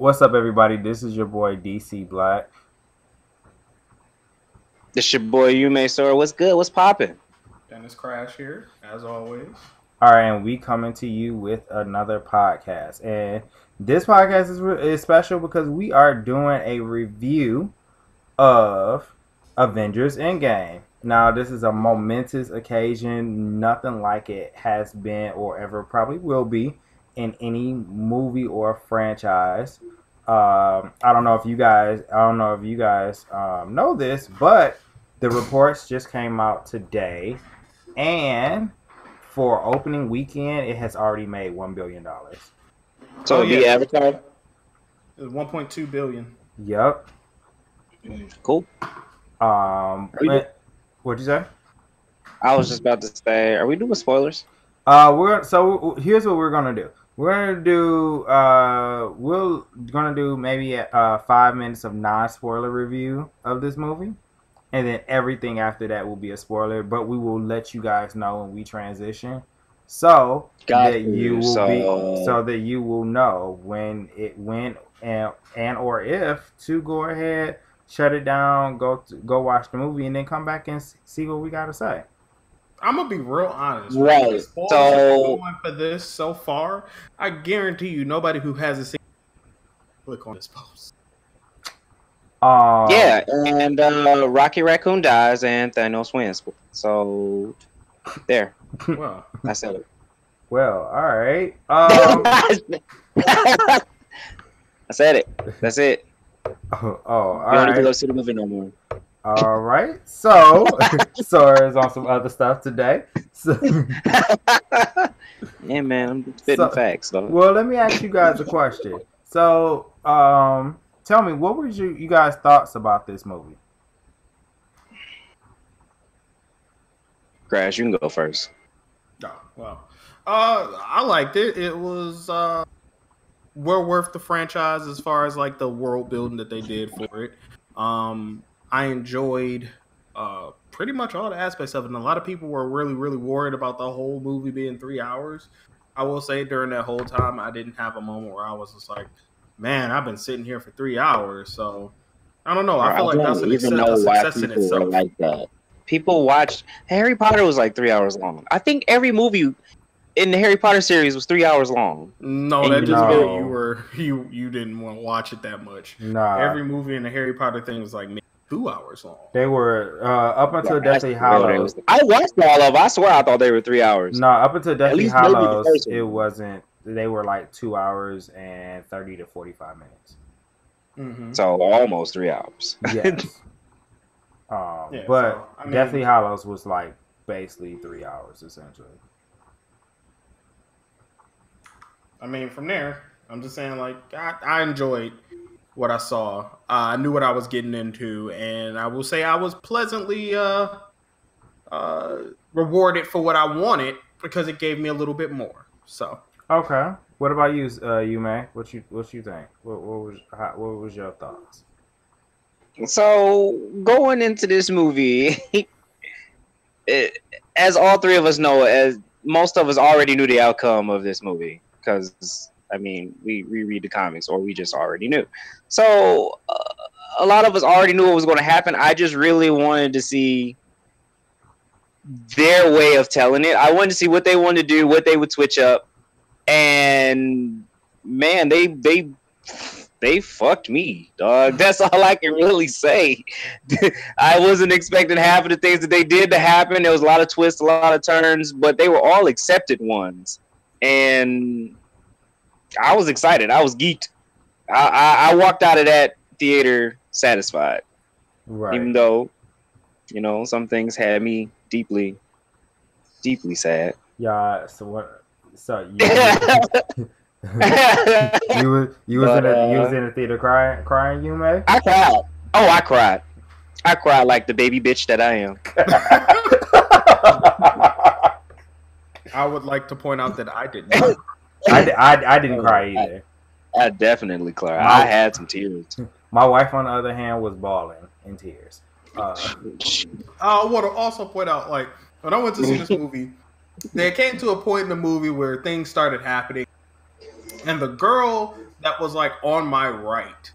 What's up, everybody? This is your boy DC Black. This your boy YumeSora. What's good? What's popping? Dennis Crash here, as always. All right, and we coming to you with another podcast, and this podcast is special because we are doing a review of Avengers Endgame. Now, this is a momentous occasion. Nothing like it has been or ever probably will be in any movie or franchise. I don't know if you guys know this, but the reports just came out today, and for opening weekend, it has already made $1 billion. So the Avatar. It was 1.2 billion. Yep. Cool. What'd you say? I was just about to say, are we doing spoilers? Here's what we're gonna do. We're gonna do maybe 5 minutes of non-spoiler review of this movie, and then everything after that will be a spoiler. But we will let you guys know when we transition, so that you will know when and or if to go ahead, shut it down, go watch the movie, and then come back and see what we gotta say. I'm gonna be real honest. Right. So going for this so far, I guarantee you, nobody who hasn't seen click on this post. Yeah, and Rocky Raccoon dies and Thanos wins. So there. Well, I said it. Well, all right. I said it. That's it. All You don't need to right. go see the movie no more. All right. So, Sora's on some other stuff today. So, Yeah, man, I'm spitting facts though. well, let me ask you guys a question. So, tell me, what were you guys' thoughts about this movie? Crash, you can go first. oh, well, I liked it. It was well worth the franchise as far as like the world building that they did for it. I enjoyed pretty much all the aspects of it. And a lot of people were really, really worried about the whole movie being 3 hours. I will say during that whole time, I didn't have a moment where I was just like, man, I've been sitting here for 3 hours. So I don't know. I feel like that's a success in itself. Like that. People watched Harry Potter was like 3 hours long. I think every movie in the Harry Potter series was 3 hours long. No, that just meant you didn't want to watch it that much. Nah. Every movie in the Harry Potter thing was like maybe 2 hours long. They were up until Deathly Hallows. I watched all of them. I swear I thought they were 3 hours. No, up until Deathly least maybe the Hallows, first it one. wasn't. They were like 2 hours and 30 to 45 minutes. Mm-hmm. So almost 3 hours. Yes. Yeah, but so, I mean, Deathly Hallows was like basically 3 hours essentially. I mean, from there, I'm just saying, like, I enjoyed what I saw. I knew what I was getting into, and I will say I was pleasantly rewarded for what I wanted because it gave me a little bit more. So, Okay. What about you, Yume? What you think? What was your thoughts? So going into this movie, as all three of us know, as most of us already knew the outcome of this movie, because I mean, we reread the comics, or we just already knew. So a lot of us already knew what was going to happen. I just really wanted to see their way of telling it. I wanted to see what they wanted to do, what they would switch up, and man, they fucked me, dog. That's all I can really say. I wasn't expecting half of the things that they did to happen. There was a lot of twists, a lot of turns, but they were all accepted ones. And I was excited. I was geeked. I walked out of that theater satisfied. Right. Even though, you know, some things had me deeply, deeply sad. Yeah. So what? So you you was in the theater crying, Yume? I cried. Oh, I cried. I cried like the baby bitch that I am. I would like to point out that I did not. I didn't cry either. I definitely cried. I had some tears. My wife, on the other hand, was bawling in tears. I want to also point out, like, when I went to see this movie, there came to a point in the movie where things started happening, and the girl that was like on my right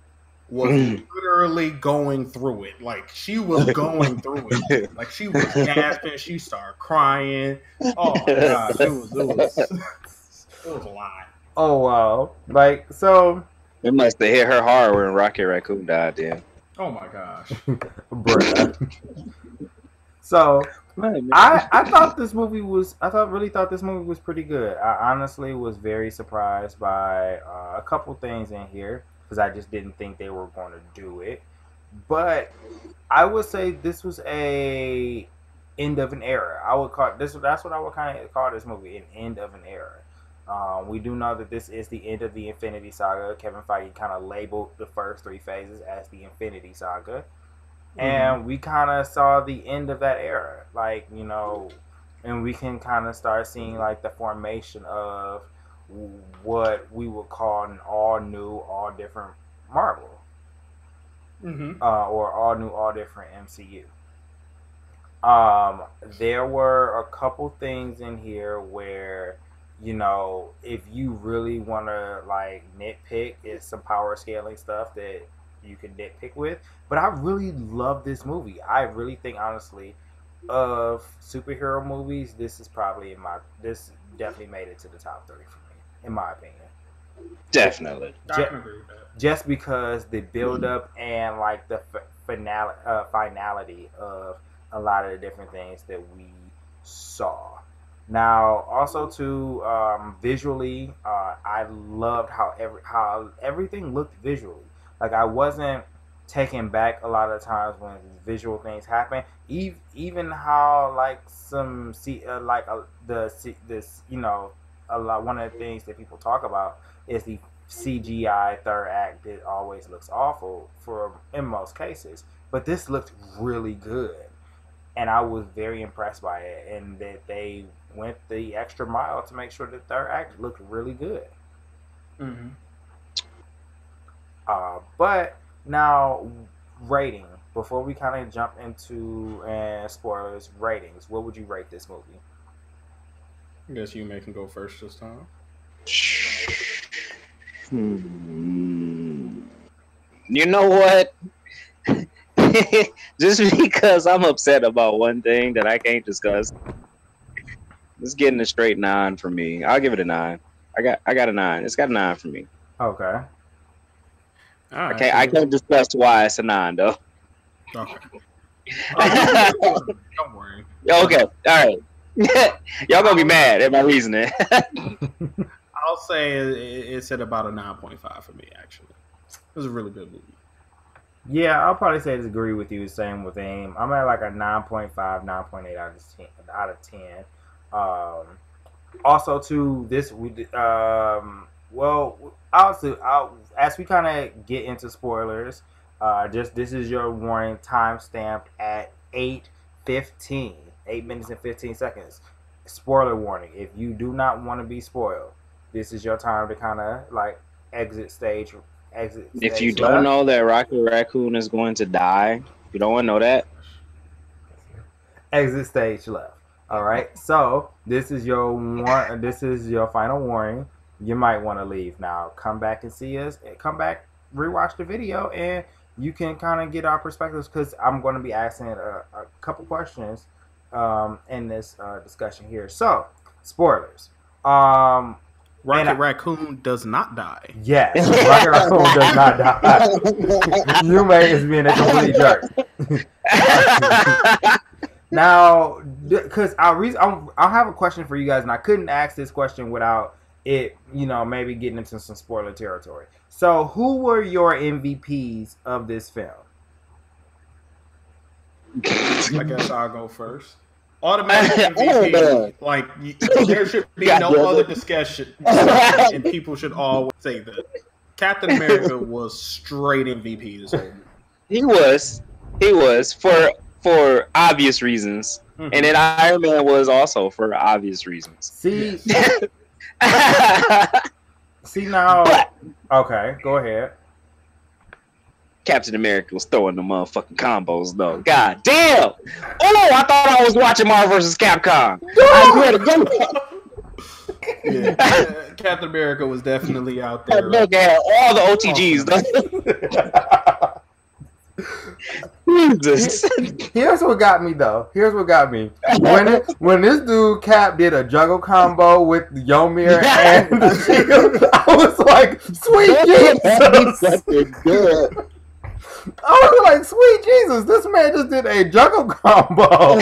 was literally going through it. Like she was going through it. Like she was gasping. She started crying. Oh my gosh, it was it was a lot. Oh wow! Like so, It must have hit her hard when Rocket Raccoon died. Then. Oh my gosh. bruh. So I thought this movie was really thought this movie was pretty good. I honestly was very surprised by a couple things in here because I just didn't think they were going to do it. But I would say this was a end of an era. I would call this. That's what I would kind of call this movie, an end of an era. We do know that this is the end of the Infinity Saga. Kevin Feige kind of labeled the first three phases as the Infinity Saga. And we kind of saw the end of that era. Like, you know, and we can kind of start seeing like the formation of what we would call an all new, all different Marvel. Or all new, all different MCU. There were a couple things in here where, you know, if you really want to like nitpick, it's some power scaling stuff that you can nitpick with. But I really love this movie. I really think, honestly, of superhero movies, this definitely made it to the top 3 for me, in my opinion. Definitely. Just because the build up and like the finality of a lot of the different things that we saw. Now, also too, visually, I loved how everything looked visually. Like I wasn't taken back a lot of times when visual things happen. Even how like some this, you know, a lot, one of the things that people talk about is the CGI third act that always looks awful in most cases, but this looked really good, and I was very impressed by it, and that they went the extra mile to make sure the third act looked really good. But now rating, before we kind of jump into spoilers, ratings, what would you rate this movie? I guess you can go first this time. You know what? Just because I'm upset about one thing that I can't discuss, it's getting a straight 9 for me. I'll give it a 9. I got a 9. It's got a 9 for me. Okay. Right, I can't discuss why it's a 9 though. Okay. Don't worry. Okay. All right. Y'all gonna be mad at my reasoning. I'll say it's at about a 9.5 for me. Actually, it was a really good movie. Yeah, I'll probably say agree with you. Same with AIM. I'm at like a 9.5, 9.8 out of 10. Also, too, this as we kind of get into spoilers, this is your warning, time stamped at 8:15, 8 minutes and 15 seconds. Spoiler warning: if you do not want to be spoiled, this is your time to kind of like exit stage. If you don't know that Rocket Raccoon is going to die, you don't want to know that. Exit stage left. All right. So this is your This is your final warning. You might want to leave now. Come back and see us. Come back, rewatch the video, and you can kind of get our perspectives, because I'm going to be asking a couple questions in this discussion here. So spoilers. Rocket Raccoon does not die. Yes, Rocket Raccoon does not die. Yume is being a complete jerk. Now, because I'll have a question for you guys, and I couldn't ask this question without it, maybe getting into some spoiler territory. So, who were your MVPs of this film? I guess I'll go first. Automatic MVP. Like, there should be no other discussion, and people should always say that Captain America was straight MVP this whole movie. He was for obvious reasons, and then Iron Man was also for obvious reasons. See now. Okay, go ahead. Captain America was throwing the motherfucking combos though. God damn! Oh, I thought I was watching Marvel vs. Capcom. I swear to God. Yeah, Captain America was definitely out there. Look at all the OTGs. Jesus. Here's what got me though. Here's what got me. When this dude Cap did a juggle combo with YumeSora and the Shield, I was like, sweet Jesus. Good. I was like, sweet Jesus, this man just did a juggle combo.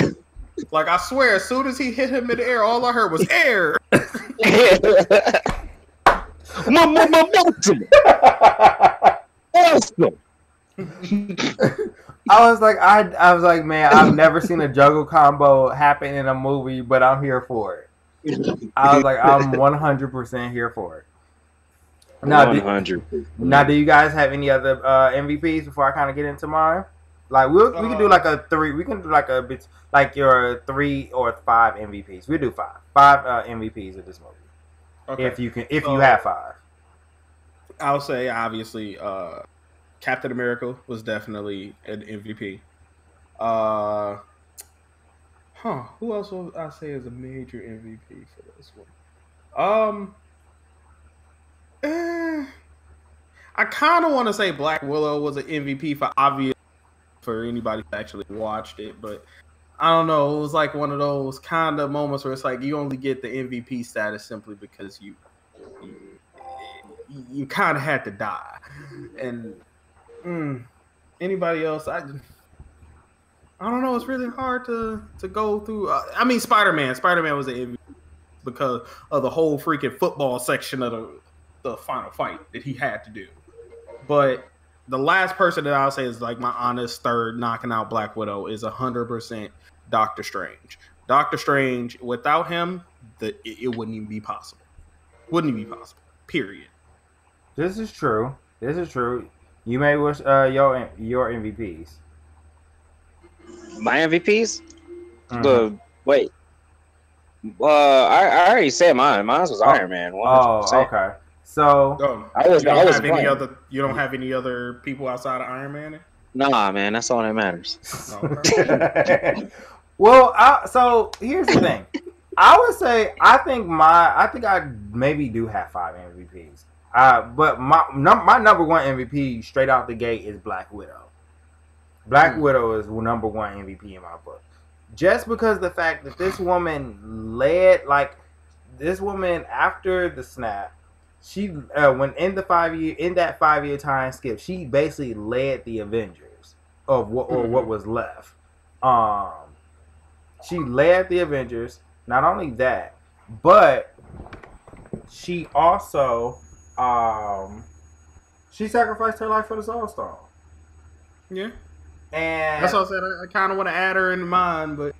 Like, I swear, as soon as he hit him in the air, all I heard was air. Awesome. I was like, man, I've never seen a juggle combo happen in a movie, but I'm here for it. I was like, I'm 100% here for it. Now, 100%. Now, do you guys have any other MVPs before I kind of get into mine? Like, we can do like a 3. We can do like a bit like your 3 or 5 MVPs. We do 5 MVPs of this movie. Okay. If you have 5. I'll say obviously, Captain America was definitely an MVP. Who else will I say is a major MVP for this one? I kind of want to say Black Widow was an MVP for anybody who actually watched it, but I don't know. It was like one of those kind of moments where it's like you only get the MVP status simply because you kind of had to die. And anybody else, I don't know. It's really hard to go through. I mean, Spider-Man was an MVP because of the whole freaking football section of the final fight that he had to do. But the last person that I'll say is like my honest third knocking out Black Widow is 100% Doctor Strange. Doctor Strange, without him, it wouldn't even be possible. Wouldn't even be possible. Period. This is true. You may wish your MVPs. My MVPs? Mm-hmm. Wait. I already said mine. Mine was Iron Man. 100%. Oh, okay. So you don't have any other people outside of Iron Man? Nah, man, that's all that matters. Well, so here's the thing. I would say I think I maybe do have 5 MVPs. But my number 1 MVP straight out the gate is Black Widow. Black Widow is number 1 MVP in my book. Just because the fact that this woman after the snap, she when in that 5-year time skip, she basically led the Avengers of what was left. She led the Avengers. Not only that, but she also she sacrificed her life for the Soul Stone. Yeah. And that's what I said. I kind of want to add her in mine, but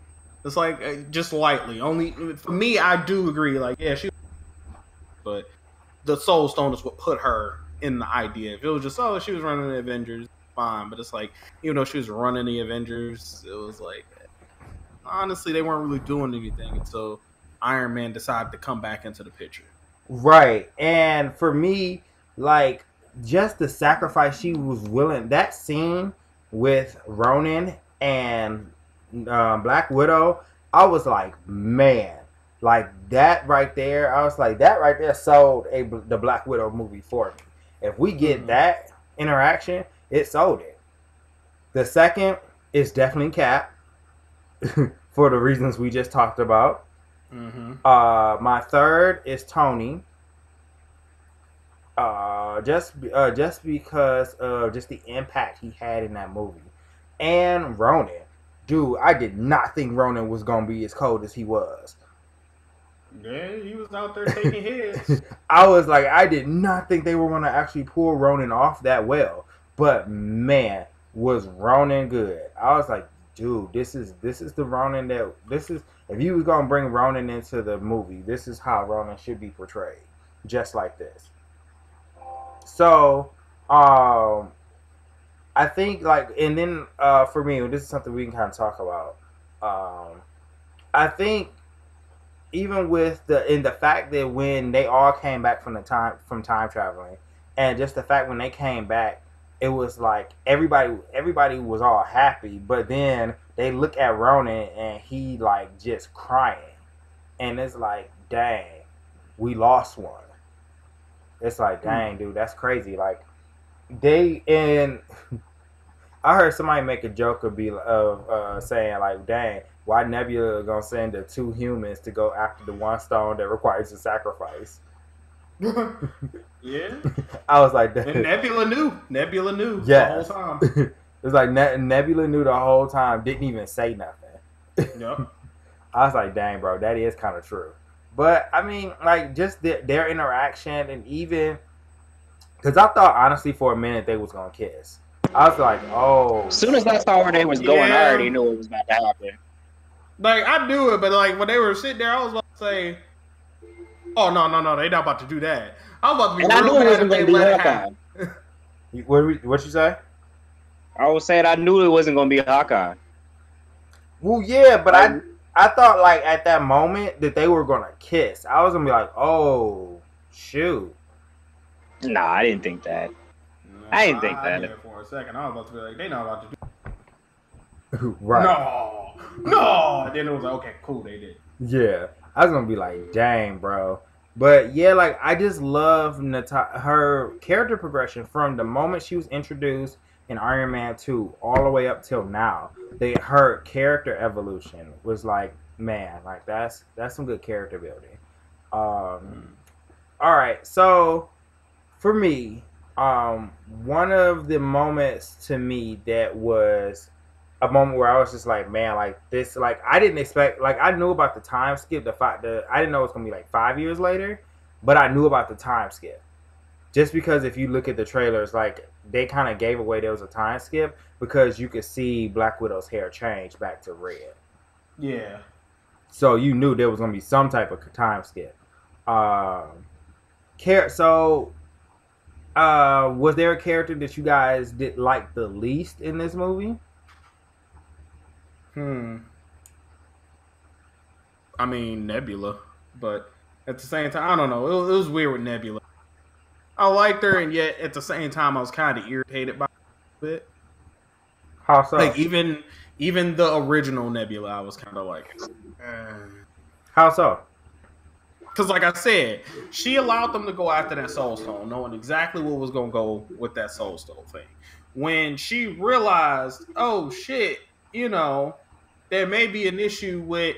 it's like just lightly. Only for me, I do agree. Like, yeah, but the Soul Stone is what put her in the idea. If it was just she was running the Avengers, fine. But it's like, even though she was running the Avengers, it was like honestly they weren't really doing anything until Iron Man decided to come back into the picture. Right, and for me, like just the sacrifice she was willing. That scene with Ronan and Black Widow, I was like, man, like that right there. I was like, that right there sold the Black Widow movie for me. If we get that interaction, it sold it. The second is definitely Cap for the reasons we just talked about. My third is Tony. Just because of just the impact he had in that movie. And Ronan. Dude, I did not think Ronan was going to be as cold as he was. Yeah, he was out there taking hits. I was like, I did not think they were going to actually pull Ronan off that well. But man, was Ronan good. I was like, dude, this is the Ronan if you was going to bring Ronan into the movie, this is how Ronan should be portrayed. Just like this. So, I think and then for me, this is something we can kind of talk about. I think even with the fact that when they all came back from time traveling, and just the fact when they came back, it was like everybody was all happy, but then they look at Ronan and he like just crying, and it's like, dang, we lost one. It's like, dang, dude, that's crazy. Like, they and I heard somebody make a joke of saying like, dang, why Nebula gonna send the 2 humans to go after the one stone that requires a sacrifice? Yeah. I was like, and Nebula knew yes. the whole time. It's like Nebula knew the whole time, didn't even say nothing. Yep. I was like, dang, bro, that is kind of true. But I mean, like, just their interaction, and even because I thought honestly for a minute they was gonna kiss. I was like, oh. As soon as I saw where they was going, I already knew it was about to happen. Like, I knew it, but like when they were sitting there, I was about to say, "Oh no, they not about to do that." I was about to be. And I knew it wasn't going to be Hawkeye. What you say? I was saying I knew it wasn't going to be Hawkeye. Well, yeah, but I thought like at that moment that they were gonna kiss. I was gonna be like, oh shoot. Nah, I didn't think that. I didn't think that. For a second, I was about to be like, they not about to do. Right. No. And then it was like, okay, cool, they did. Yeah, I was gonna be like, dang, bro. But yeah, like I just love her character progression from the moment she was introduced in Iron Man 2 all the way up till now. Her character evolution was like, man, like that's some good character building. All right, so for me, one of the moments to me that was a moment where I was just like, man, like this, like I didn't expect, like I knew about the time skip, I didn't know it was gonna be like 5 years later, but I knew about the time skip. Just because if you look at the trailers, like they kind of gave away there was a time skip because you could see Black Widow's hair change back to red. Yeah. So you knew there was gonna be some type of time skip. Was there a character that you guys did like the least in this movie? I mean, Nebula, but at the same time, I don't know. It was weird with Nebula. I liked her, and yet at the same time, I was kind of irritated by it. How so? Like even the original Nebula, I was kind of like, How so? Because, like I said, she allowed them to go after that Soul Stone, knowing exactly what was going to go with that Soul Stone thing. When she realized, oh shit, there may be an issue with,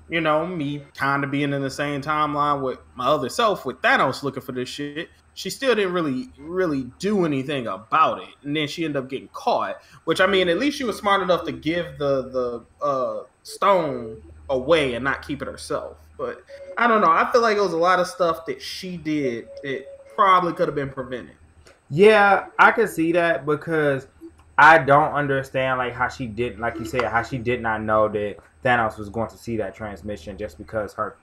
me kind of being in the same timeline with my other self, with Thanos looking for this shit. She still didn't really do anything about it. And then she ended up getting caught, which, I mean, at least she was smart enough to give the stone away and not keep it herself. But I don't know. I feel like it was a lot of stuff that she did that probably could have been prevented. Yeah, I can see that because I don't understand like how she did, like you said, how she did not know that Thanos was going to see that transmission just because her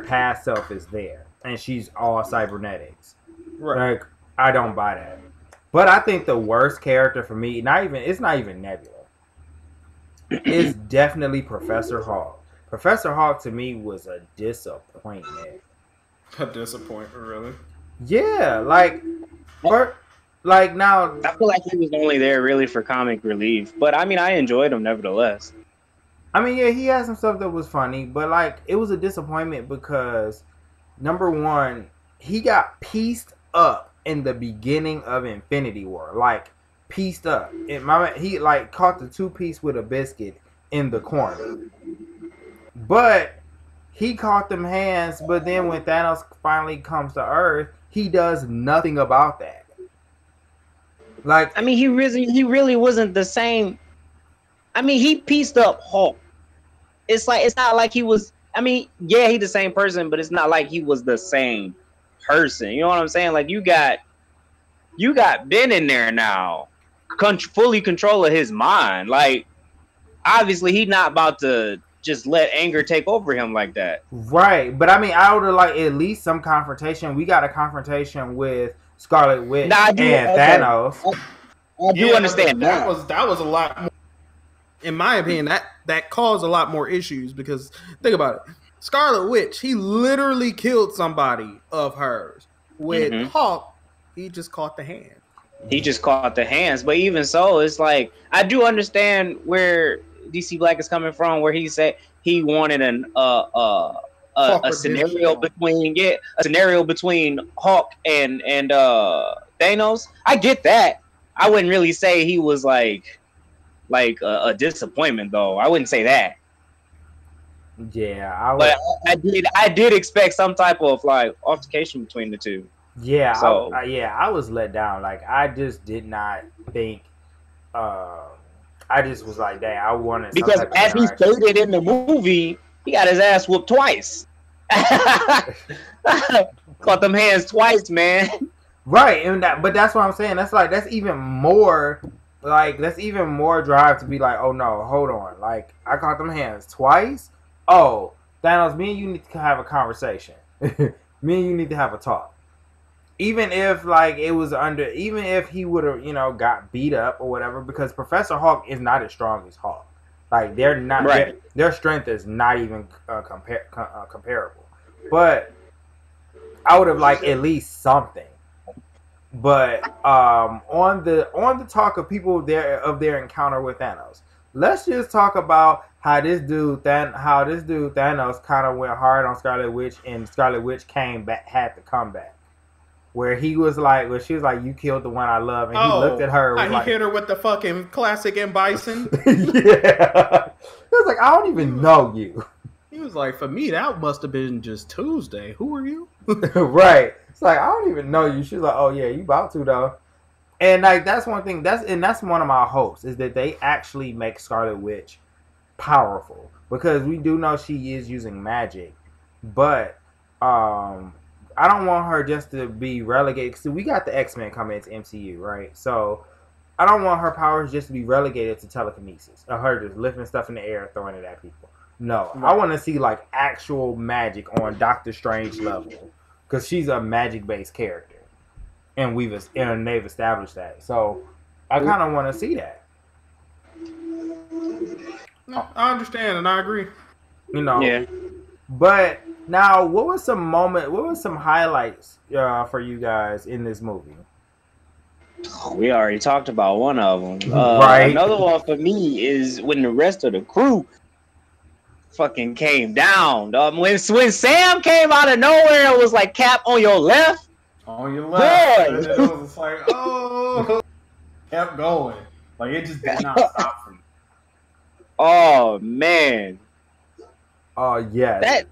past self is there and she's all cybernetics. Right. Like I don't buy that. But I think the worst character for me, it's not even Nebula. It's definitely Professor Hulk. Professor Hulk to me was a disappointment. A disappointment, really? Yeah, like now. I feel like he was only there really for comic relief, but I mean, I enjoyed him nevertheless. I mean, yeah, he had some stuff that was funny, but like it was a disappointment because number one, he got pieced up in the beginning of Infinity War, like pieced up. He like caught the 2-piece with a biscuit in the corner. But he caught them hands, but then when Thanos finally comes to Earth, he does nothing about that. Like, I mean, he really wasn't the same. I mean, he pieced up Hulk. It's not like he was. I mean, yeah, he's the same person, but it's not like he was the same person. You know what I'm saying? Like you got Ben in there now, fully control of his mind. Like, obviously, he's not about to just let anger take over him like that. Right. But I mean, I would have like at least some confrontation. We got a confrontation with Scarlet Witch and Thanos. I do understand that. That was a lot more, in my opinion, that caused a lot more issues because think about it. Scarlet Witch, he literally killed somebody of hers. With Hulk, he just caught the hand. He just caught the hands. But even so, it's like I do understand where DC Black is coming from, where he said he wanted a scenario between Hawk and Thanos. I get that. I wouldn't really say he was like a disappointment though. I wouldn't say that. Yeah, but I did expect some type of like altercation between the two. Yeah, so I was let down. Like I just did not think. I just was like, dang, I wanted because some type as of he stated in the movie, he got his ass whooped twice. Caught them hands twice, man. Right, and but that's what I'm saying. That's even more drive to be like, oh no, hold on. Like I caught them hands twice. Oh, Thanos, me and you need to have a conversation. Me and you need to have a talk. Even if even if he would have got beat up or whatever, because Professor Hulk is not as strong as Hulk. Like they're not right. Their strength is not even comparable. But I would have liked at least something. But on the talk of people of their encounter with Thanos, let's just talk about how this dude Thanos kind of went hard on Scarlet Witch, and Scarlet Witch had to come back. Where he was like, she was like, "You killed the one I love," and he looked at her. He hit her with the fucking classic M. Bison. Yeah, he was like, "I don't even know you." He was like, "For me, that must have been just Tuesday. Who are you?" Right. It's like, I don't even know you. She's like, "Oh yeah, you about to though." And like that's one thing. That's one of my hopes is that they actually make Scarlet Witch powerful, because we do know she is using magic, but I don't want her just to be relegated. So we got the X-Men coming into MCU, right? So I don't want her powers just to be relegated to telekinesis, or her just lifting stuff in the air and throwing it at people. No, I want to see like actual magic on Doctor Strange level, because she's a magic-based character, and they've established that. So I kind of want to see that. No, I understand and I agree. Yeah. But now, what was some highlights for you guys in this movie? We already talked about one of them. Right. Another one for me is when the rest of the crew fucking came down. When Sam came out of nowhere, it was like, Cap on your left. On your left. Boy. And it was like, oh, kept going. Like it just did not stop for me. Oh man. Oh yes. That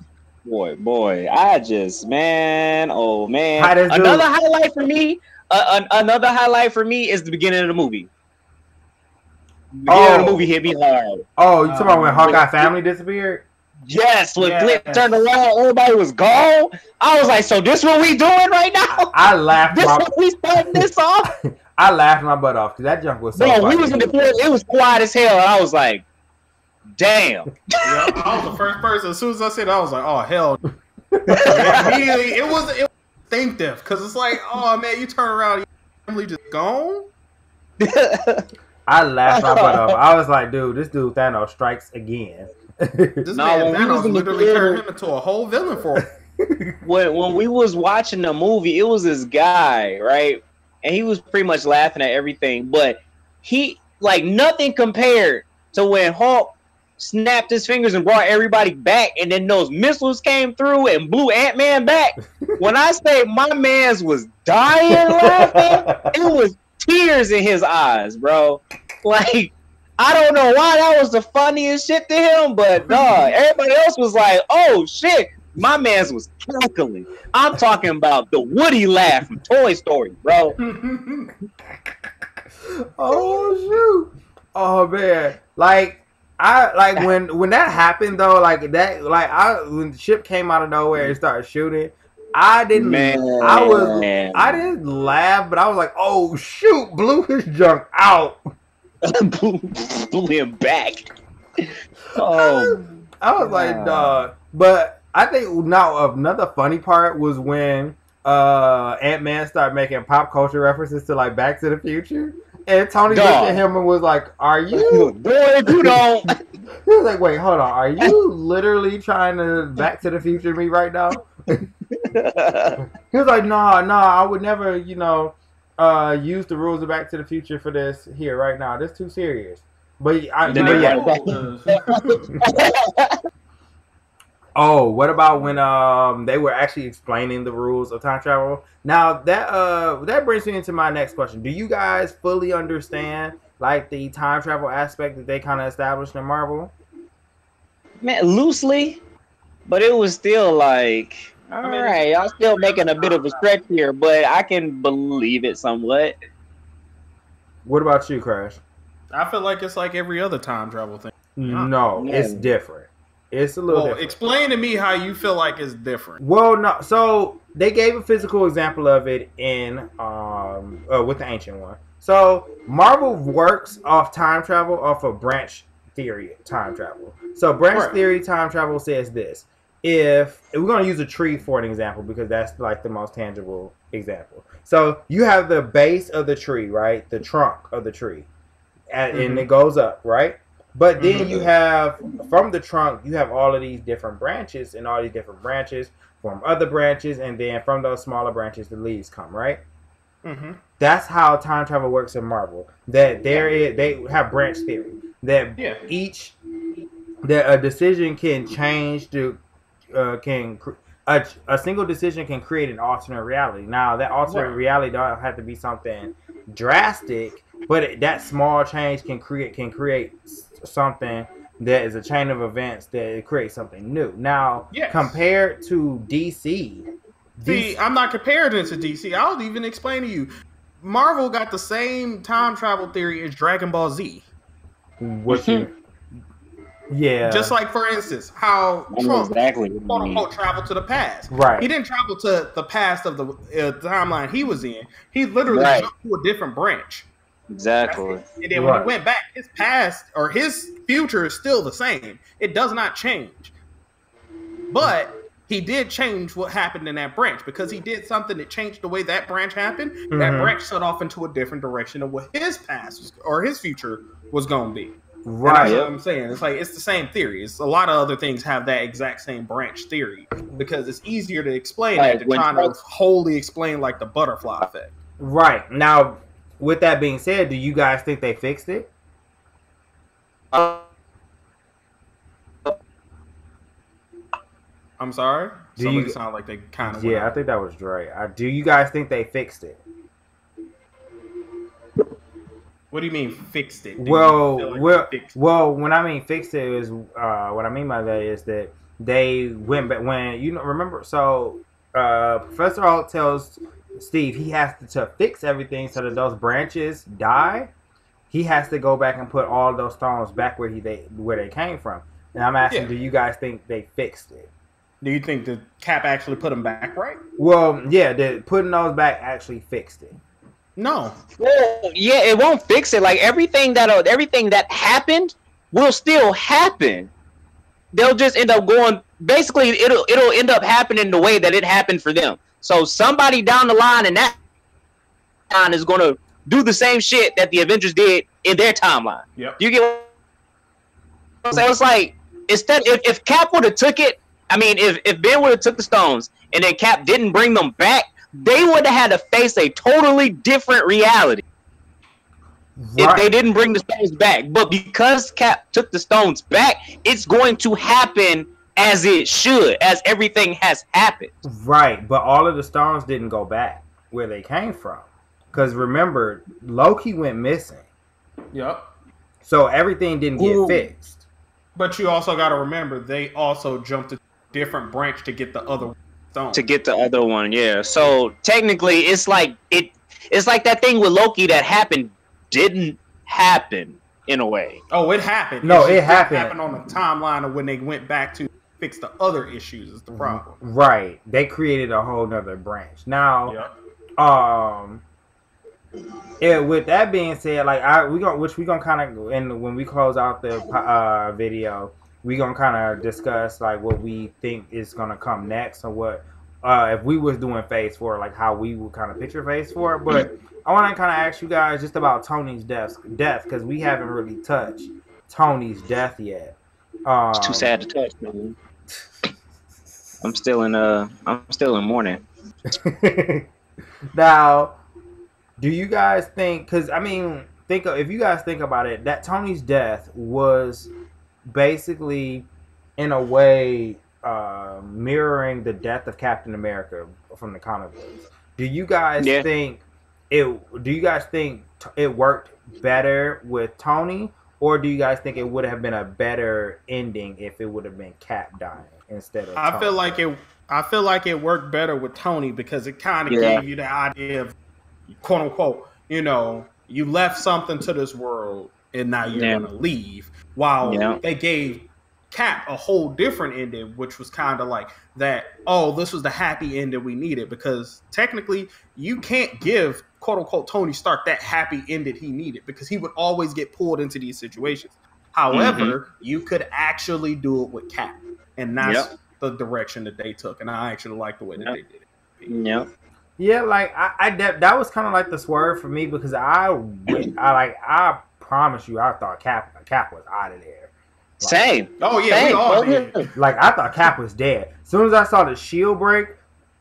boy, I just oh man. Another highlight for me. Another highlight for me is the beginning of the movie. The beginning of the movie hit me hard. Oh, you talking about when Hawkeye family disappeared? Yes, when Clint turned around, everybody was gone. I was like, so this what we doing right now? I laughed. This what we starting this off? I laughed my butt off because that jump was so funny. We was in the theater. It was quiet as hell, and I was like, damn. Yeah, I was the first person. As soon as I said it, I was like, oh hell. Immediately, it was instinctive because it's like, oh man, you turn around, your family just gone. I laughed my butt off. I was like, dude, this dude Thanos strikes again. This man Thanos literally turned him into a whole villain for him. When we was watching the movie, it was this guy, right? And he was pretty much laughing at everything, but he like nothing compared to when Hulk snapped his fingers and brought everybody back, and then those missiles came through and blew Ant-Man back. When I say my man's was dying laughing, it was tears in his eyes, bro. Like, I don't know why that was the funniest shit to him, but everybody else was like, oh shit, my man's was cackling. I'm talking about the Woody laugh from Toy Story, bro. Oh shoot. Oh man. When that happened though, when the ship came out of nowhere and started shooting, I didn't laugh, but I was like, oh shoot, blew his junk out. blew him back. Oh, I was like, dog. But I think now another funny part was when Ant-Man started making pop culture references to like Back to the Future, and Tony looked at him and was like, "Are you boy? If you don't." He was like, "Wait, hold on. Are you literally trying to Back to the Future me right now?" He was like, "No, I would never, use the rules of Back to the Future for this here right now. This too serious." But yeah. Oh, what about when they were actually explaining the rules of time travel? Now that brings me into my next question. Do you guys fully understand like the time travel aspect that they kind of established in Marvel? Man, loosely, but it was still like, all I mean, it's right, I'm still making a bit of a stretch here, but I can believe it somewhat. What about you, Crash? I feel like it's like every other time travel thing. Yeah. No, it's No. different. It's a little Well, different. explain to me how you feel like it's different. Well, no. So they gave a physical example of it in with the ancient one. So Marvel works off time travel off of branch theory time travel. So branch Right. theory time travel says this: if we're going to use a tree for an example because that's like the most tangible example. So you have the base of the tree, right? The trunk of the tree, and it goes up, right? But then you have from the trunk, you have all of these different branches, and all these different branches form other branches, and then from those smaller branches, the leaves come, right? Mm-hmm. That's how time travel works in Marvel. That they have branch theory that Yeah. each that a decision can change to a single decision can create an alternate reality. Now that alternate Right. reality don't have to be something drastic, but that small change can create something that is a chain of events that creates something new. Now Yes. compared to DC, See, I'm not comparing it to DC. I'll even explain to you. Marvel got the same time travel theory as Dragon Ball Z. what you yeah Just like, for instance, how I know Trump, exactly what quote you mean. unquote, traveled to the past. Right. He didn't travel to the past of the timeline he was in. He literally Right. jumped to a different branch. Exactly. And then when Right. he went back, his past or his future is still the same. It does not change. But he did change what happened in that branch because he did something that changed the way that branch happened. That Mhm. branch set off into a different direction of what his past was, or his future was going to be. And Right. that's Yep. what I'm saying. It's like it's the same theory. It's a lot of other things have that exact same branch theory because it's easier to explain Like, that than when trying to Trump- wholly explain like the butterfly effect. Right. Now, with that being said, do you guys think they fixed it? I'm sorry. Do Somebody you- sound like they kind of Yeah, I think that was Dre. Do you guys think they fixed it? What do you mean fixed it? Do you Well, feel like well, they fixed it? well. When I mean fixed it is what I mean by that is that they went back when remember. So Professor Hulk tells Steve he has to fix everything so that those branches die. He has to go back and put all those stones back where they came from. And I'm asking, Yeah. do you guys think they fixed it? Do you think the Cap actually put them back right? Well, yeah, putting those back actually fixed it. No. Well, yeah, it won't fix it. Like everything that happened will still happen. They'll just end up going. Basically, it'll end up happening the way that it happened for them. So somebody down the line in that line is going to do the same shit that the Avengers did in their timeline. Yep. You get what I'm saying? It's like instead, if Cap would have took it, I mean, if Ben would have took the stones and then Cap didn't bring them back, they would have had to face a totally different reality if they didn't bring the stones back. But because Cap took the stones back, it's going to happen as it should, as everything has happened. Right, but all of the stones didn't go back where they came from. Because remember, Loki went missing. Yep. So everything didn't get fixed. But you also got to remember, they also jumped a different branch to get the other stone. To get the other one, yeah. So technically, it's like that thing with Loki that happened didn't happen in a way. Oh, it happened. No, It's it just happened. happened on the timeline of when they went back to fix the other issues is the problem. Right. They created a whole nother branch. Now, Yep. with that being said, like we gonna kind of, and when we close out the video, we gonna kind of discuss like what we think is gonna come next, or what if we was doing Phase 4, like how we would kind of picture Phase 4. But I want to kind of ask you guys just about Tony's death, because we haven't really touched Tony's death yet. It's too sad to touch, man. I'm still in mourning. Now, do you guys think? Because I mean, if you guys think about it, that Tony's death was basically, in a way, mirroring the death of Captain America from the comic books. Do you guys Yeah. think it? Do you guys think it worked better with Tony, or do you guys think it would have been a better ending if it would have been Cap dying instead of I Tony? feel like it. I feel like it worked better with Tony because it kind of Yeah. gave you the idea of quote unquote, you left something to this world and now you're Yeah. gonna leave. While Yeah. they gave Cap a whole different ending, which was kind of like that. Oh, this was the happy ending we needed because technically you can't give quote unquote Tony Stark that happy ending he needed because he would always get pulled into these situations. However, you could actually do it with Cap, and that's the direction that they took, and I actually like the way that they did it. Yeah. Yeah, like that was kind of like the swerve for me because I promise you, I thought Cap was out of there. Like, Same. Oh yeah, Same. we all did. Like I thought Cap was dead. As soon as I saw the shield break,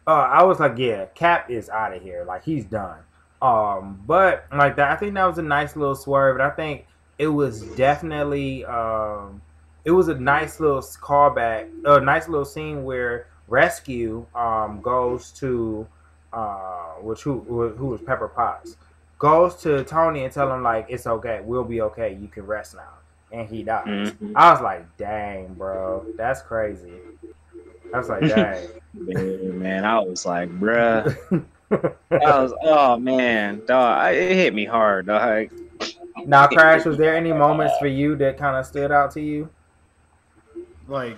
I was like, yeah, Cap is out of here. Like he's done. But like that, I think that was a nice little swerve, and I think it was definitely it was a nice little callback, a nice little scene where Rescue goes to who was Pepper Potts goes to Tony and tell him like it's okay, we'll be okay, you can rest now, and he dies. I was like, dang, bro, that's crazy. I was like, dang. Man, I was like, bruh. Oh man, dog, it hit me hard, dog. Now, Crash, was there any moments for you that kind of stood out to you? Like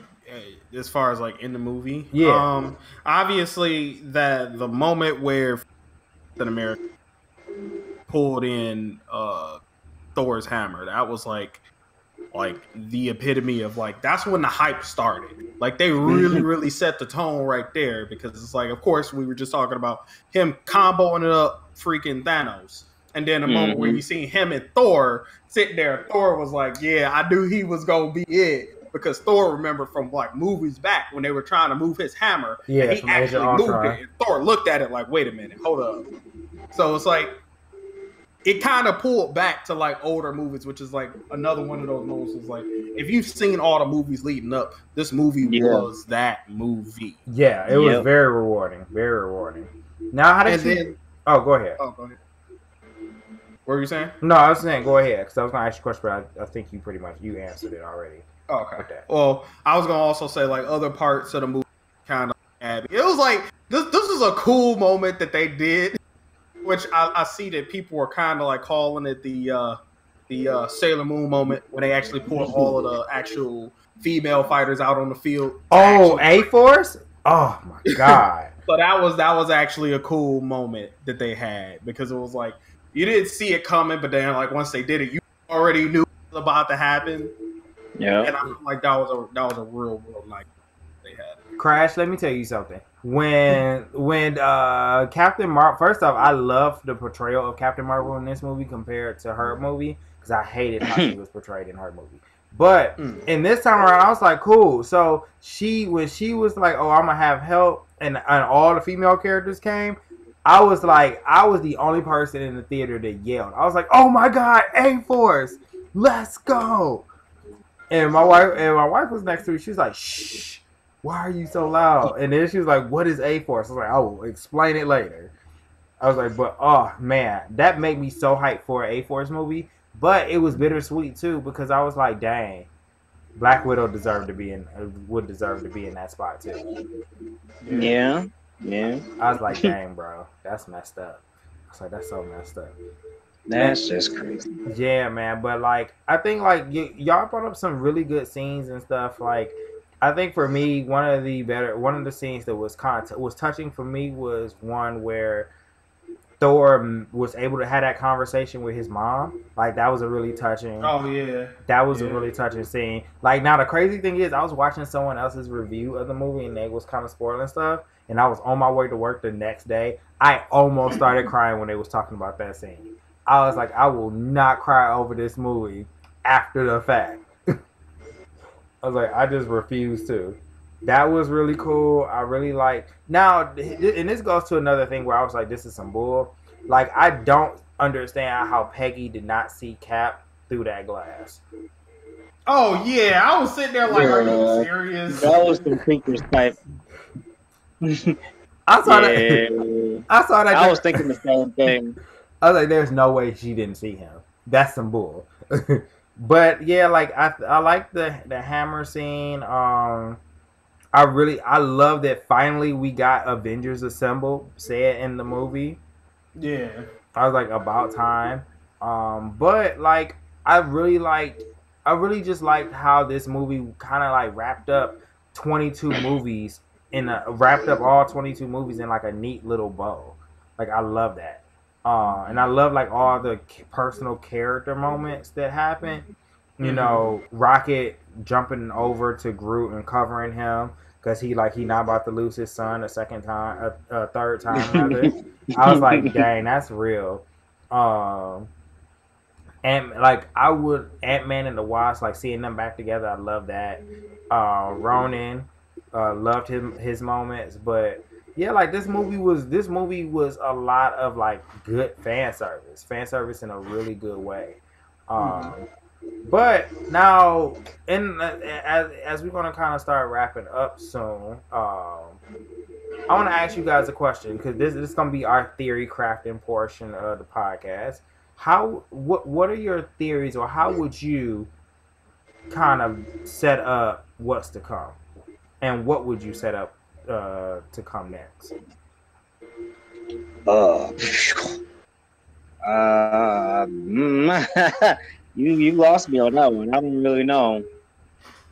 as far as like in the movie, Yeah. Obviously that the moment where Captain America pulled in Thor's hammer, that was like the epitome of like that's when the hype started. Like they really set the tone right there because it's like, of course, we were just talking about him comboing it up, freaking Thanos, and then the moment where you see him and Thor sitting there, Thor was like, "Yeah, I knew he was gonna be it." Because Thor remembered from like movies back when they were trying to move his hammer, Yeah, and he actually moved it. And Thor looked at it like, "Wait a minute, hold up." So it's like it kind of pulled back to like older movies, which is like another one of those movies. Was like if you've seen all the movies leading up, this movie was that movie. Yeah, it was very rewarding, very rewarding. Now, how did you? Oh, go ahead. Oh, go ahead. What were you saying? No, I was saying go ahead because I was gonna ask you a question, but I think you pretty much answered it already. Oh, okay. Well, I was gonna also say like other parts of the movie kind of. It was like this is a cool moment that they did, which I see that people were kind of like calling it the Sailor Moon moment when they actually pulled all of the actual female fighters out on the field. Oh, A-Force! Oh my god! So that was actually a cool moment that they had because it was like you didn't see it coming, but then like once they did it, you already knew what was about to happen. Yeah, and I feel like that was a real night they had. Crash, let me tell you something. When Captain Marvel, first off, I love the portrayal of Captain Marvel in this movie compared to her movie because I hated how she was portrayed in her movie. But in this time around, I was like, cool. So when she was like, oh, I'm gonna have help, and all the female characters came, I was the only person in the theater that yelled. I was like, oh my god, A-Force, let's go. And my wife was next to me. She was like, shh, why are you so loud? And then she was like, what is A-Force? I was like, I will explain it later. I was like, but oh man, that made me so hyped for an A-Force movie. But it was bittersweet too because I was like, dang, Black Widow would deserve to be in that spot too. Yeah. I was like, dang, bro, that's messed up. I was like, that's so messed up. That's just crazy. Yeah, man. But like, I think like y'all brought up some really good scenes and stuff. Like, I think for me, one of the scenes that was touching for me was one where Thor was able to have that conversation with his mom. Like, that was a really touching. Oh yeah, that was a really touching scene. Like, now the crazy thing is, I was watching someone else's review of the movie and they was kind of spoiling stuff. And I was on my way to work the next day. I almost started crying when they was talking about that scene. I was like, I will not cry over this movie after the fact. I was like, I just refuse to. That was really cool. I really like. Now, and this goes to another thing where I was like, this is some bull. Like, I don't understand how Peggy did not see Cap through that glass. Oh yeah, I was sitting there like, are you Yeah, serious? that was some creepers type. I saw that. Yeah, I saw that. I was thinking the same thing. I was like, "There's no way she didn't see him. That's some bull." But yeah, like I like the hammer scene. I love that finally we got Avengers Assemble said in the movie. Yeah. I was like about time. But like I really liked I really just liked how this movie kind of like wrapped up 22 movies wrapped up all 22 movies in like a neat little bow. Like I love that. And I love like all the personal character moments that happen. You know, Rocket jumping over to Groot and covering him because he not about to lose his son a second time, a third time rather. I was like, dang, that's real. Um, and like I would Ant Man and the Wasp, like seeing them back together, I love that. Ronan, loved his moments, but yeah, like this movie was a lot of like good fan service in a really good way. But now, as we're gonna kind of start wrapping up soon, I want to ask you guys a question because this is going to be our theory crafting portion of the podcast. What are your theories, or how would you kind of set up what's to come, and what would you set up to come next? Uh, you lost me on that one. I don't really know.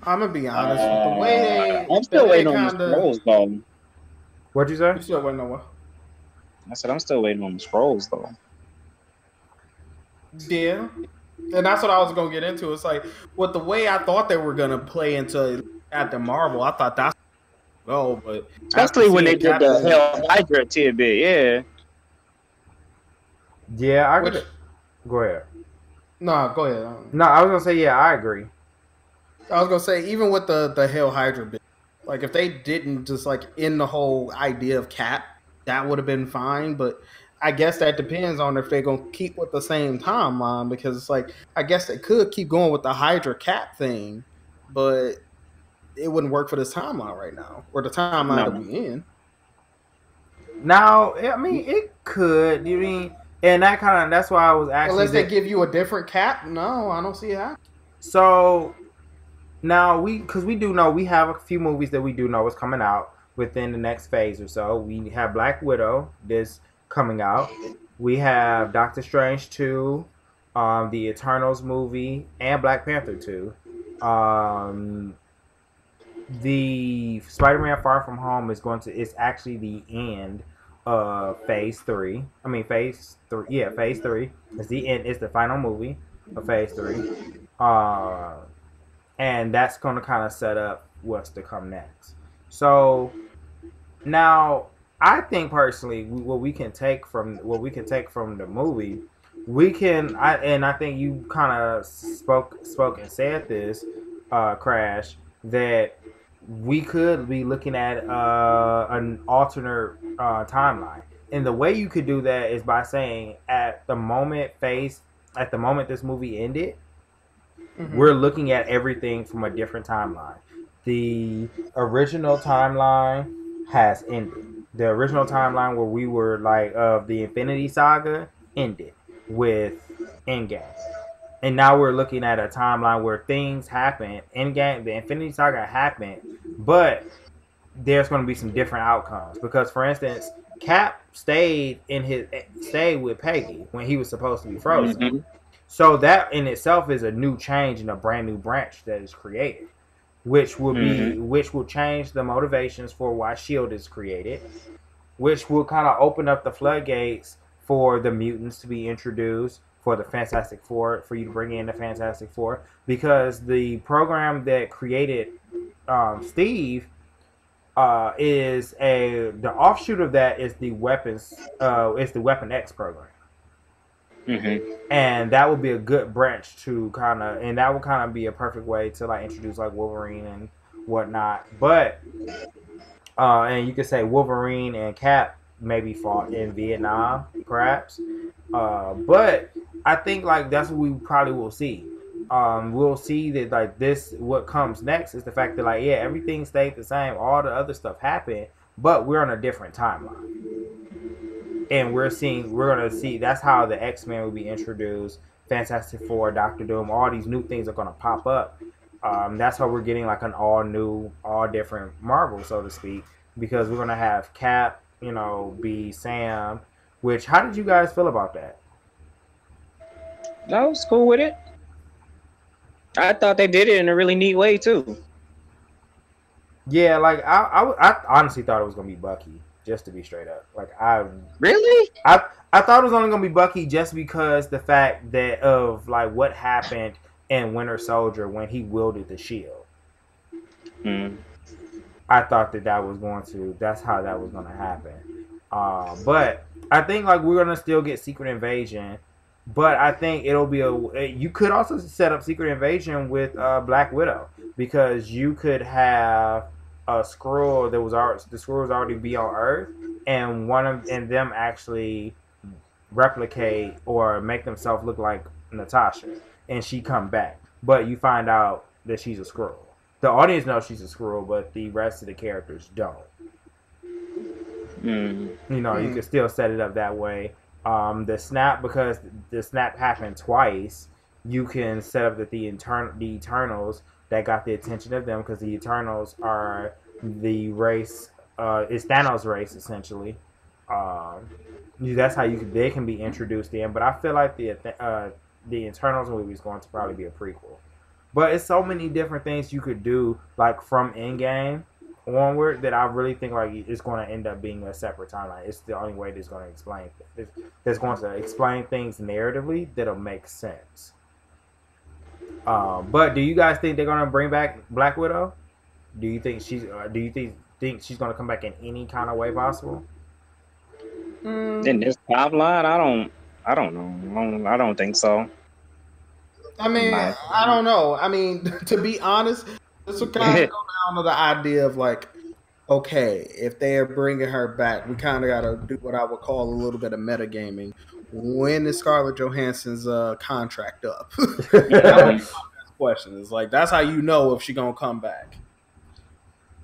I'm gonna be honest with the way I'm they still waiting on the kind of. scrolls though. What'd you say? You still waiting on what? I said I'm still waiting on the scrolls though. Yeah, and that's what I was gonna get into. It's like with the way I thought they were gonna play into Captain Marvel. I thought that's go, but Especially when they did the Hell Hydra tidbit, yeah. Yeah, I Which, could. Go ahead. no, go ahead. No, I was gonna say yeah, I agree. I was gonna say even with the Hell Hydra bit, like if they didn't just like end the whole idea of Cap, that would have been fine. But I guess that depends on if they're gonna keep with the same timeline because it's like I guess they could keep going with the Hydra Cap thing, but it wouldn't work for this timeline right now or the timeline that we in. Now, I mean, it could. You mean, and that's why I was actually. Unless they give you a different Cap, no, I don't see it happening. So now because we do know we have a few movies that we do know is coming out within the next phase or so. We have Black Widow this coming out. We have Doctor Strange 2, the Eternals movie, and Black Panther 2. The Spider-Man Far From Home is actually the end of phase 3. I mean phase 3. Yeah, phase 3. It's the end. It's the final movie of phase 3. And that's going to kind of set up what's to come next. So now, I think personally, what we can take from the movie, I think you kind of spoke and said this, Crash, that we could be looking at an alternate timeline, and the way you could do that is by saying at the moment this movie ended. We're looking at everything from a different timeline. The original timeline has ended. The original timeline where we were like of the Infinity Saga ended with Endgame. And now we're looking at a timeline where things happen. Endgame, the Infinity Saga happened, but there's going to be some different outcomes. Because, for instance, Cap stayed with Peggy when he was supposed to be frozen. Mm-hmm. So that in itself is a new change and a brand new branch that is created, which will change the motivations for why S.H.I.E.L.D. is created, which will kind of open up the floodgates for the mutants to be introduced, for the Fantastic Four, for you to bring in the Fantastic Four, because the program that created Steve is the offshoot of that is the Weapon X program. Mm-hmm. And that would be a good branch to that would kind of be a perfect way to like introduce like Wolverine and whatnot. But and you could say Wolverine and Cap maybe fought in Vietnam, perhaps. But I think like that's what we probably will see. we'll see that like this. What comes next is the fact that like everything stayed the same. All the other stuff happened, but we're on a different timeline. And we're gonna see that's how the X-Men will be introduced, Fantastic Four, Doctor Doom, all these new things are gonna pop up. That's how we're getting like an all new, all different Marvel, so to speak, because we're gonna have Cap, be Sam. Which, how did you guys feel about that? I was cool with it. I thought they did it in a really neat way too. Yeah, like I honestly thought it was gonna be Bucky, just to be straight up. Like Really? I thought it was only gonna be Bucky just because the fact that of like what happened in Winter Soldier when he wielded the shield. Mm. I thought that's how that was gonna happen. But I think like we're gonna still get Secret Invasion, but I think it'll be you could also set up Secret Invasion with Black Widow, because you could have a Skrull that was already the Skrulls already be on Earth, and and them actually replicate or make themselves look like Natasha, and she come back, but you find out that she's a Skrull. The audience knows she's a Skrull, but the rest of the characters don't. Mm. You can still set it up that way. Because the snap happened twice, you can set up that the Eternals that got the attention of them, because the Eternals are the race. It's Thanos' race essentially. That's how they can be introduced in. But I feel like the Eternals movie is going to probably be a prequel. But it's so many different things you could do, like from Endgame onward, that I really think like it's going to end up being a separate timeline. It's the only way that's going to explain things narratively that'll make sense. But do you guys think they're going to bring back Black Widow? Do you think she's going to come back in any kind of way possible? In this timeline, I don't know. I don't think so. I mean, I don't know. I mean, to be honest, this would kind of go down to the idea of like, okay, if they are bringing her back, we kind of got to do what I would call a little bit of metagaming. When is Scarlett Johansson's contract up? That question is like, that's how you know if she's gonna come back.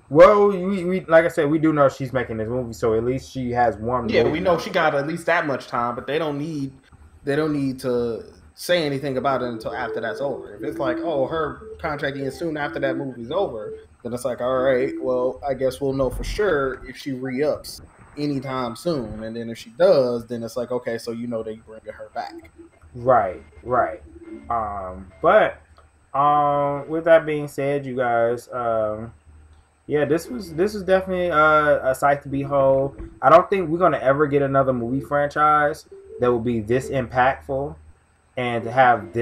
Well, we like I said, we do know she's making this movie, so at least she has one. Yeah, we know she got at least that much time, but they don't need to say anything about it until after that's over. If it's like, oh, her contract ends soon after that movie's over, then it's like, all right, well, I guess we'll know for sure if she re-ups anytime soon. And then if she does, then it's like, okay, so they bringing her back. Right. But with that being said, you guys, this was definitely a sight to behold. I don't think we're gonna ever get another movie franchise that will be this impactful, and to have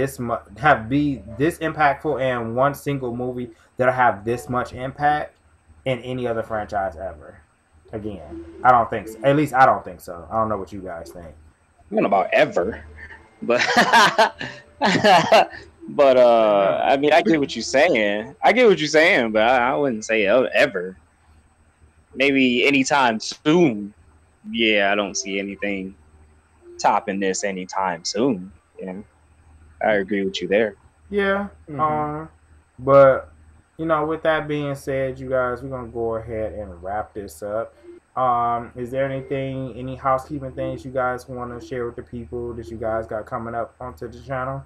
be this impactful in one single movie that'll have this much impact in any other franchise ever. Again, I don't think so. At least I don't think so. I don't know what you guys think. I don't know about ever, but but I mean, I get what you're saying. But I wouldn't say ever. Maybe anytime soon. Yeah, I don't see anything topping this anytime soon. Yeah, I agree with you there. Yeah. But with that being said, you guys, we're gonna go ahead and wrap this up. Is there any housekeeping things you guys want to share with the people that you guys got coming up onto the channel?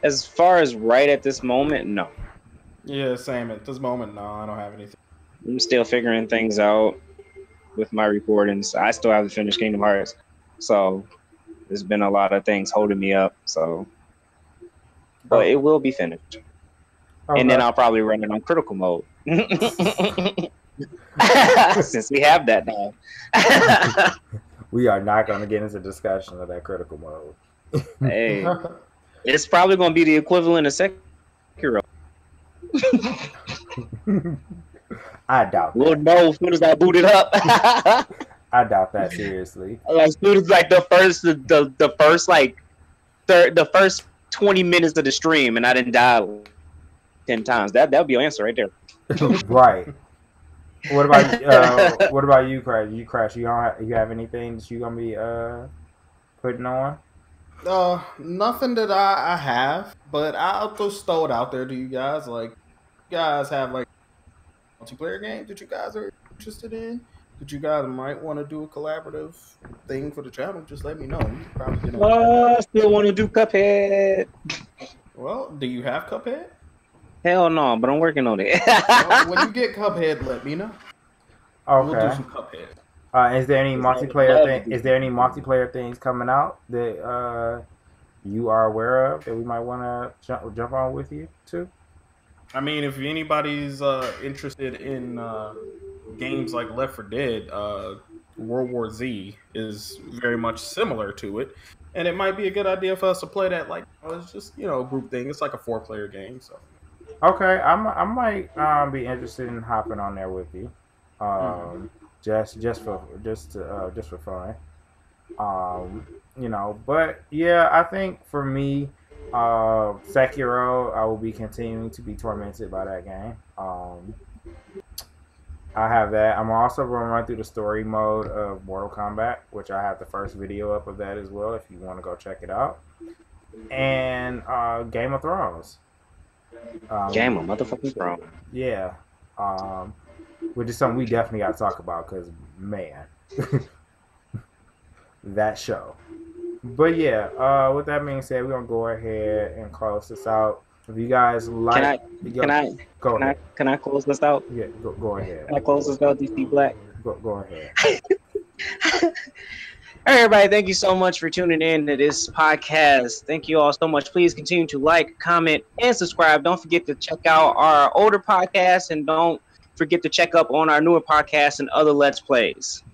As far as right at this moment, no. Yeah, same at this moment. No, I don't have anything. I'm still figuring things out with my recordings. I still haven't finished Kingdom Hearts, so there's been a lot of things holding me up. So, but it will be finished, and then I'll probably run it on critical mode. Since we have that now. We are not going to get into discussion of that critical mode. Hey, it's probably going to be the equivalent of Sekiro. I doubt that. We'll know as soon as I boot it up. I doubt that seriously. As soon as like the first 20 minutes of the stream, and I didn't die 10 times. That would be your answer right there. Right. What about you, Crash? You have anything that you gonna be putting on? Nothing that I have, but I'll just throw it out there to you guys. Like, you guys have like multiplayer games that you guys are interested in, that you guys might want to do a collaborative thing for the channel, just let me know. We can probably get on that. I still want to do Cuphead. Well, do you have Cuphead? Hell no, but I'm working on it. Well, when you get Cuphead, let me know. We'll do Okay. some Cuphead. Is there any multiplayer thing? Is there any multiplayer things coming out that you are aware of that we might want to jump on with you too? I mean, if anybody's interested in games like Left 4 Dead, World War Z is very much similar to it, and it might be a good idea for us to play that. Like, it's just a group thing. It's like a 4-player game. So Okay, I might be interested in hopping on there with you, just for fun. But yeah, I think for me, Sekiro, I will be continuing to be tormented by that game. I have that. I'm also going to run through the story mode of Mortal Kombat, which I have the first video up of that as well. If you want to go check it out, and Game of Thrones. Game of motherfucking Thrones. Yeah, which is something we definitely got to talk about because man, that show. But yeah, with that being said, we're gonna go ahead and close this out. If you guys like, can I close this out? Yeah, go ahead. Can I close this out, DC Black? Go ahead. Everybody, thank you so much for tuning in to this podcast. Thank you all so much. Please continue to like, comment, and subscribe. Don't forget to check out our older podcasts, and don't forget to check up on our newer podcasts and other Let's Plays.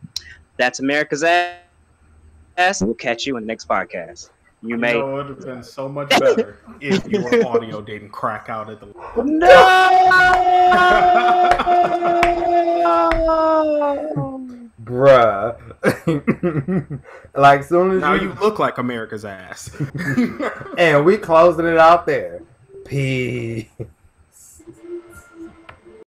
That's America's Ass. We'll catch you in the next podcast. it would have been so much better if your audio didn't crack out at the Bruh. Like soon as now you look like America's Ass. and we closing it out there. Peace.